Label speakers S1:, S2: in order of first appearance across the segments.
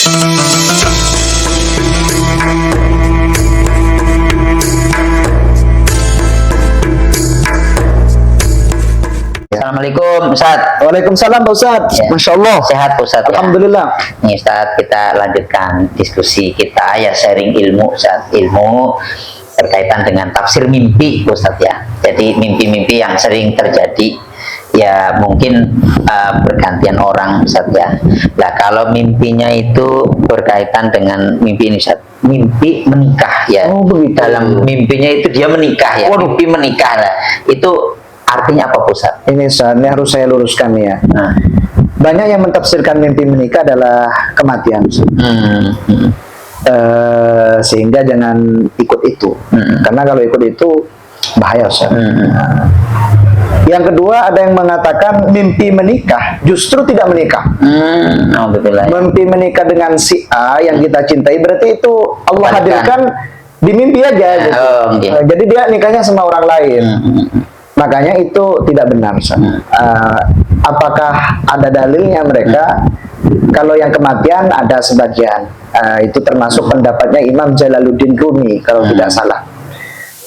S1: Assalamualaikum Ustaz.
S2: Waalaikumsalam Pak Ustaz.
S1: Ya.
S2: Masya Allah.
S1: Sehat Ustaz ya?
S2: Alhamdulillah.
S1: Nih Ustaz, kita lanjutkan diskusi kita ya, sharing ilmu Ustaz. Ilmu berkaitan dengan tafsir mimpi Ustaz ya. Jadi mimpi-mimpi yang sering terjadi ya, mungkin bergantian orang Ustaz ya. Nah kalau mimpinya itu berkaitan dengan mimpi ini Ustaz, mimpi menikah ya.
S2: Oh begitu.
S1: Dalam mimpinya itu dia menikah ya.
S2: Waduh.
S1: Mimpi menikah lah. Itu artinya apa Ustaz?
S2: Ini Ustaz, ini harus saya luruskan ya.
S1: Nah.
S2: Banyak yang mentafsirkan mimpi menikah adalah kematian, Ustaz. Sehingga jangan ikut itu, karena kalau ikut itu bahaya, Ustaz. Yang kedua, ada yang mengatakan mimpi menikah justru tidak menikah. Mimpi menikah dengan si A yang kita cintai, berarti itu Allah hadirkan di mimpi aja gitu. Jadi dia nikahnya sama orang lain. Makanya itu tidak benar. Apakah ada dalilnya mereka? Kalau yang kematian ada sebagian. Itu termasuk pendapatnya Imam Jalaluddin Rumi kalau tidak salah.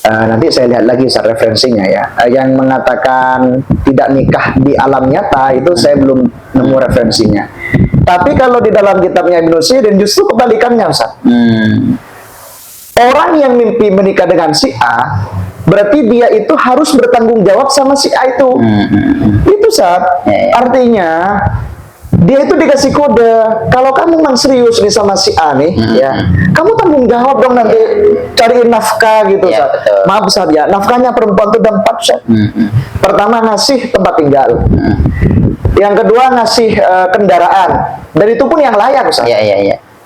S2: Nanti saya lihat lagi referensinya ya. Yang mengatakan tidak nikah di alam nyata itu saya belum nemu referensinya. Tapi kalau di dalam kitabnya Ibnu Sirin justru kebalikannya, Ustaz. Orang yang mimpi menikah dengan si A, berarti dia itu harus bertanggung jawab sama si A itu. Itu Ustaz. Artinya dia itu dikasih kode, kalau kamu memang serius nih sama si A nih, ya, kamu tanggung jawab dong nanti cariin nafkah gitu, Ustaz. Maaf Ustaz ya, nafkahnya perempuan itu ada 4, Ustaz. Pertama ngasih tempat tinggal. Yang kedua ngasih kendaraan, dan itu pun yang layak, Ustaz.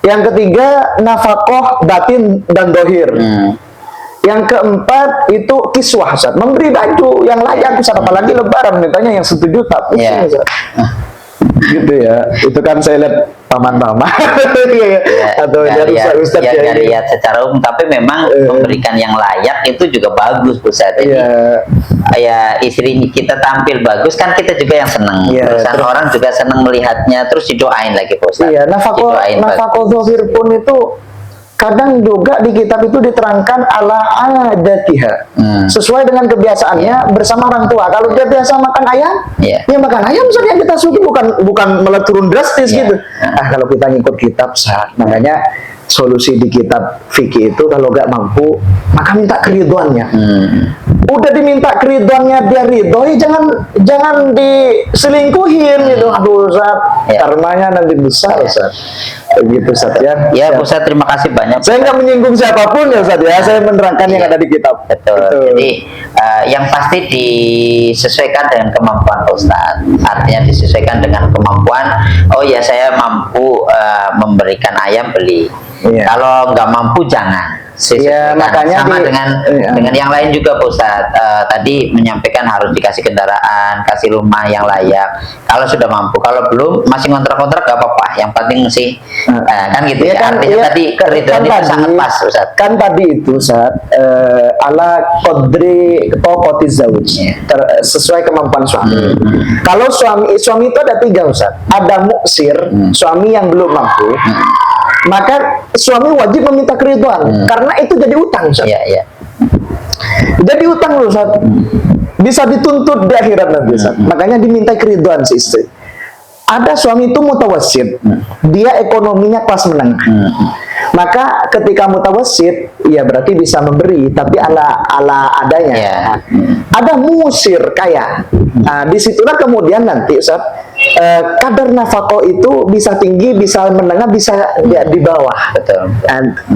S2: Yang ketiga nafkah batin dan dohir. Yang keempat itu kiswah, Ustaz, memberi baju yang layak, Ustaz. Apalagi lebaran mintanya yang 1 juta. Gitu ya, itu kan saya lihat paman-paman atau ustaz
S1: ya, lihat secara umum, tapi memang memberikan yang layak itu juga bagus Ustaz. Jadi ya istri kita tampil bagus kan kita juga yang senang. Terus orang juga senang melihatnya, terus didoain lagi Ustaz.
S2: Iya, nafkah zahir pun itu kadang juga di kitab itu diterangkan ala adatiha, sesuai dengan kebiasaannya bersama orang tua. Kalau dia biasa makan ayam, ya makan ayam saja kita suka, bukan malah turun drastis gitu. Kalau kita ngikut kitab, makanya solusi di kitab fikih itu kalau nggak mampu maka minta keriduannya. Udah diminta keriduannya, dia ridho, jangan diselingkuhin gitu. Aduh Ustaz, karmanya nanti besar Ustaz. Begitu Ustaz ya.
S1: Ya Ustaz, terima kasih banyak.
S2: Saya nggak menyinggung siapapun ya Ustaz ya. Saya menerangkan yang ada di kitab.
S1: Betul. Jadi yang pasti disesuaikan dengan kemampuan Ustaz. Artinya disesuaikan dengan kemampuan. Oh ya, saya mampu memberikan ayam, beli. Kalau nggak mampu jangan.
S2: Makanya
S1: sama dengan yang lain juga Pak Ustadz. Tadi menyampaikan harus dikasih kendaraan, kasih rumah yang layak. Kalau sudah mampu, kalau belum masih kontrak-kontrak gak apa-apa. Yang penting sih kan gitu ya. Artinya tadi keriduan itu sangat pas Ustadz. Kan tadi itu Ustadz
S2: ala qadri taqati zauj, sesuai kemampuan suami. Kalau suami itu ada 3 Ustadz. Ada muksir, suami yang belum mampu. Maka suami wajib meminta keriduan karena itu jadi utang, Ustaz. Jadi utang loh, Ustaz. Bisa dituntut di akhirat nanti, Ustaz. Makanya diminta keriduan si istri. Ada suami itu mutawassit, dia ekonominya kelas menengah. Maka ketika mutawassit, ya berarti bisa memberi, tapi ala adanya. Ada musir kaya. Nah, disitulah kemudian nanti Ustaz, kadar nafkah itu bisa tinggi, bisa menengah, bisa di bawah.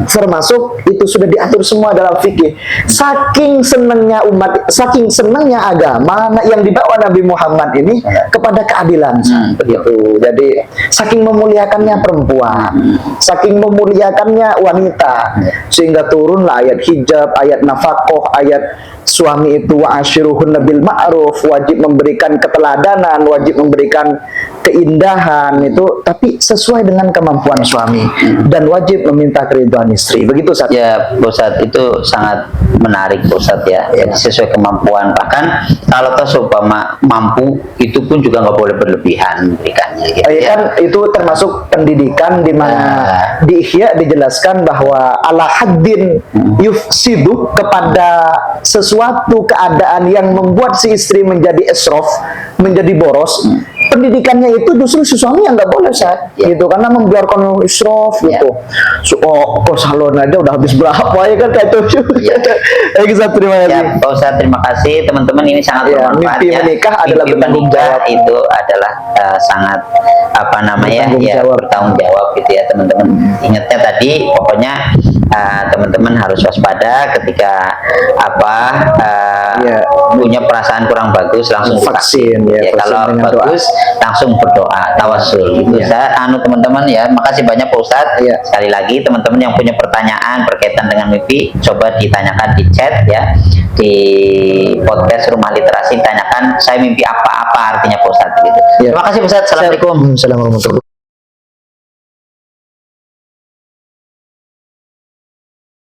S2: Termasuk itu sudah diatur semua dalam fikih. Saking senangnya umat, saking senangnya agama yang dibawa Nabi Muhammad ini kepada keadilan. Begitu. Jadi saking memuliakannya perempuan, saking memuliakannya wanita, sehingga turunlah ayat hijab, ayat nafkah, ayat suami itu wa ashiruhunna bil ma'ruf, wajib memberikan keteladanan, wajib memberikan keindahan itu, tapi sesuai dengan kemampuan suami dan wajib meminta keridhaan istri. Begitu Ustaz.
S1: Ya, Pak Ustadz, itu sangat menarik Pak Ustadz ya. Jadi sesuai kemampuan. Bahkan kalau toh seumpama mampu, itu pun juga nggak boleh berlebihan memberikannya. Gitu, ya.
S2: Kan itu termasuk pendidikan di mana di Ihya dijelaskan bahwa ala haddin yufsidu, kepada sesuatu keadaan yang membuat si istri menjadi esrof, menjadi boros. Pendidikannya itu justru si suami yang nggak boleh gitu, karena membiarkan israf gitu. Salon aja udah habis berapa ya kan, kayak itu. Baik Ustaz, terima kasih.
S1: Ya, Pak Ustadz, terima kasih teman-teman, ini sangat bermanfaat.
S2: Mimpi
S1: ya.
S2: menikah adalah
S1: Mimpi
S2: bertanggung
S1: menikah
S2: jawab.
S1: itu adalah sangat apa namanya
S2: Bertanggung
S1: ya
S2: jawab.
S1: bertanggung jawab gitu ya teman-teman. Ingatnya tadi pokoknya teman-teman harus waspada ketika punya perasaan kurang bagus langsung
S2: Vaksin,
S1: divaksin.
S2: ya,
S1: Kalau
S2: vaksin dengan
S1: bagus langsung berdoa tawasul gitu. Teman-teman ya, makasih banyak Pak Ustadz. Sekali lagi teman-teman yang punya pertanyaan berkaitan dengan mimpi, coba ditanyakan di chat ya, di podcast Rumah Literasi, tanyakan saya mimpi apa artinya Pak Ustadz gitu. Terima kasih Pak Ustadz. Assalamualaikum.
S2: Assalamualaikum warahmatullahi wabarakatuh.